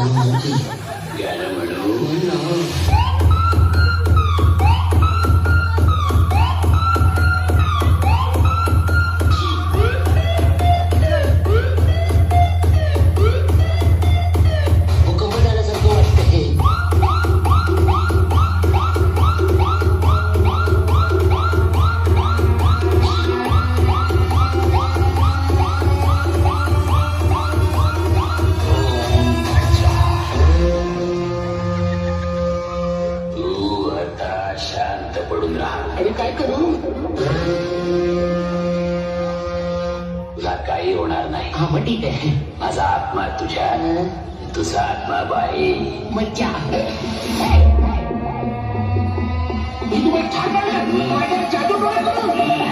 गाणं म्हणू. भूकंप झाल्यासारखं वाटतंय. तू आता शांत पडून राहा. आणि काय करू? तुला काही होणार नाही. हा मग ठीक आहे. माझा आत्मा तुझ्या, तुझा आत्मा बाहेर. मज्जा. मी तुम्हाला छान वाटलं. माझ्या जादू डोळे करू.